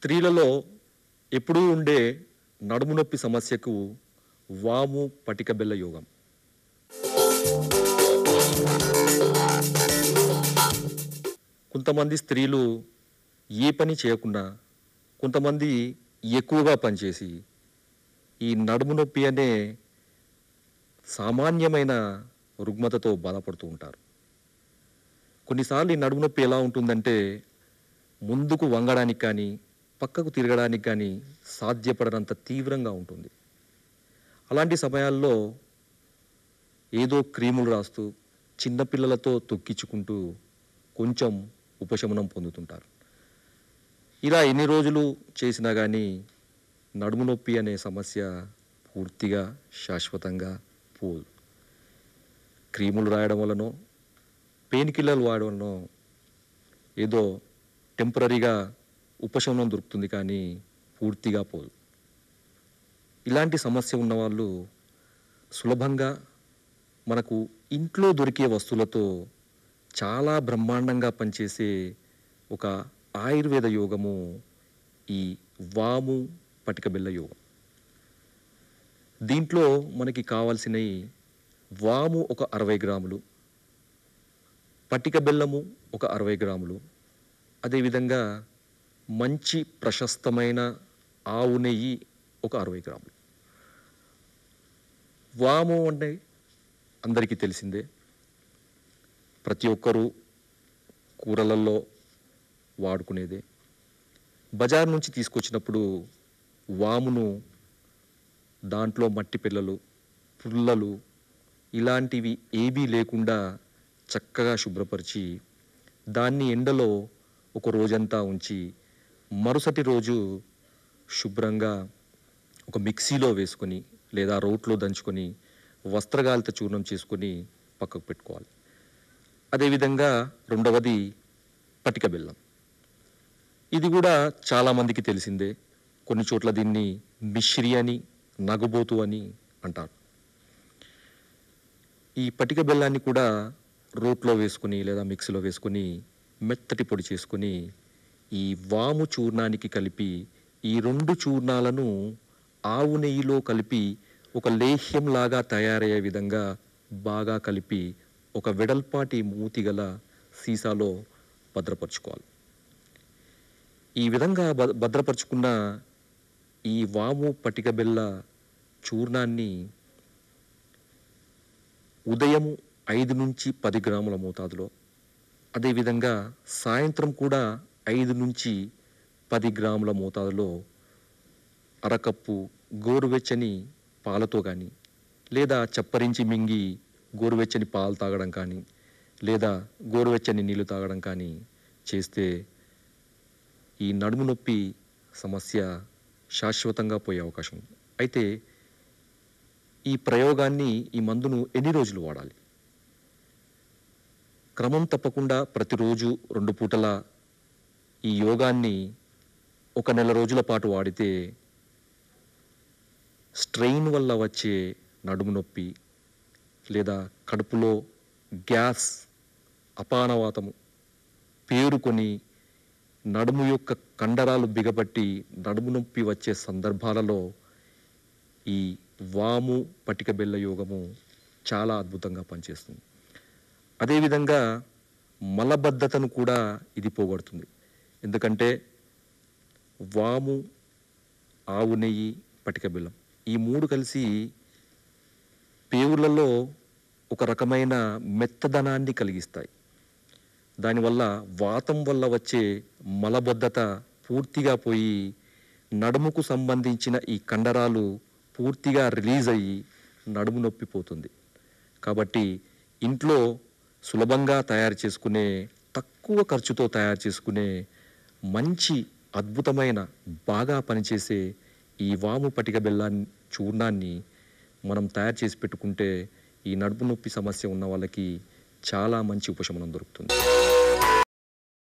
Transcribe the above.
స్త్రీలలో ఎప్పుడూ ఉండే నడుము నొప్పి సమస్యకు వాము పటిక బెల్ల యోగం. కొంతమంది స్త్రీలు ఏ పని చేయకుండా, కొంతమంది ఎక్కువగా పనిచేసి ఈ నడుము నొప్పి అనే సామాన్యమైన రుగ్మతతో బాధపడుతూ ఉంటారు. కొన్నిసార్లు ఈ నడుము నొప్పి ఎలా ఉంటుందంటే ముందుకు వంగడానికి కానీ, పక్కకు తిరగడానికి కానీ సాధ్యపడనంత తీవ్రంగా ఉంటుంది. అలాంటి సమయాల్లో ఏదో క్రీములు రాస్తూ, చిన్నపిల్లలతో తొక్కించుకుంటూ కొంచెం ఉపశమనం పొందుతుంటారు. ఇలా ఎన్ని రోజులు చేసినా కానీ నడుము నొప్పి అనే సమస్య పూర్తిగా శాశ్వతంగా పోదు. క్రీములు రాయడం వలనో, పెయిన్ కిల్లర్లు వాడడం వలనో ఏదో టెంపరరీగా ఉపశమనం దొరుకుతుంది, కానీ పూర్తిగా పోదు. ఇలాంటి సమస్య ఉన్నవాళ్ళు సులభంగా మనకు ఇంట్లో దొరికే వస్తువులతో చాలా బ్రహ్మాండంగా పనిచేసే ఒక ఆయుర్వేద యోగము ఈ వాము పటిక బెల్ల యోగం. దీంట్లో మనకి కావాల్సినవి వాము ఒక 60 గ్రాములు, పటిక బెల్లము ఒక 60 గ్రాములు, అదేవిధంగా మంచి ప్రశస్తమైన ఆవు నెయ్యి ఒక 60 గ్రాములు. వాము అంటే అందరికీ తెలిసిందే. ప్రతి ఒక్కరూ కూరలలో వాడుకునేదే. బజార్ నుంచి తీసుకొచ్చినప్పుడు వామును దాంట్లో మట్టి పిల్లలు, పుల్లలు ఇలాంటివి ఏవీ లేకుండా చక్కగా శుభ్రపరిచి దాన్ని ఎండలో ఒక రోజంతా ఉంచి మరుసటి రోజు శుభ్రంగా ఒక మిక్సీలో వేసుకొని లేదా రోట్లో దంచుకొని వస్త్రగాలిత చూర్ణం చేసుకొని పక్కకు పెట్టుకోవాలి. అదేవిధంగా రెండవది పటిక బెల్లం. ఇది కూడా చాలామందికి తెలిసిందే. కొన్ని చోట్ల దీన్ని మిశ్రి అని, నగబోతు అని అంటారు. ఈ పటిక బెల్లాన్ని కూడా రోట్లో వేసుకొని లేదా మిక్సీలో వేసుకొని మెత్తటి పొడి చేసుకొని ఈ వాము చూర్ణానికి కలిపి ఈ 2 చూర్ణాలను ఆవు నెయ్యిలో కలిపి ఒక లేహ్యంలాగా తయారయ్యే విధంగా బాగా కలిపి ఒక వెడల్పాటి మూతిగల సీసాలో భద్రపరుచుకోవాలి. ఈ విధంగా భద్రపరుచుకున్న ఈ వాము పటిక బెల్ల చూర్ణాన్ని ఉదయం 5 నుంచి 10 గ్రాముల మోతాదులో, అదేవిధంగా సాయంత్రం కూడా 5 నుంచి 10 గ్రాముల మోతాదులో అరకప్పు గోరువెచ్చని పాలతో కానీ, లేదా చప్పరించి మింగి గోరువెచ్చని పాలు తాగడం కానీ, లేదా గోరువెచ్చని నీళ్లు తాగడం కానీ చేస్తే ఈ నడుము నొప్పి సమస్య శాశ్వతంగా పోయే అవకాశం ఉంది. అయితే ఈ ప్రయోగాన్ని, ఈ మందును ఎన్ని రోజులు వాడాలి? క్రమం తప్పకుండా ప్రతిరోజు 2 పూటల ఈ యోగాన్ని ఒక నెల రోజుల పాటు వాడితే స్ట్రెయిన్ వల్ల వచ్చే నడుము నొప్పి లేదా కడుపులో గ్యాస్, అపానవాతము పేరుకొని నడుము యొక్క కండరాలు బిగబట్టి నడుము నొప్పి వచ్చే సందర్భాలలో ఈ వాము పటిక బెల్ల యోగము చాలా అద్భుతంగా పనిచేస్తుంది. అదేవిధంగా మలబద్ధతను కూడా ఇది పోగొడుతుంది. ఎందుకంటే వాము, ఆవు నెయ్యి, పటిక బెల్లం ఈ 3 కలిసి పేగులలో ఒక రకమైన మెత్తదనాన్ని కలిగిస్తాయి. దానివల్ల వాతం వల్ల వచ్చే మలబద్ధత పూర్తిగా పోయి నడుముకు సంబంధించిన ఈ కండరాలు పూర్తిగా రిలీజ్ అయ్యి నడుము నొప్పి పోతుంది. కాబట్టి ఇంట్లో సులభంగా తయారు చేసుకునే, తక్కువ ఖర్చుతో తయారు చేసుకునే మంచి అద్భుతమైన బాగా పనిచేసే ఈ వాము పటిక బెల్లాన్ని చూర్ణాన్ని మనం తయారు చేసి పెట్టుకుంటే ఈ నడుము నొప్పి సమస్య ఉన్న వాళ్ళకి చాలా మంచి ఉపశమనం దొరుకుతుంది.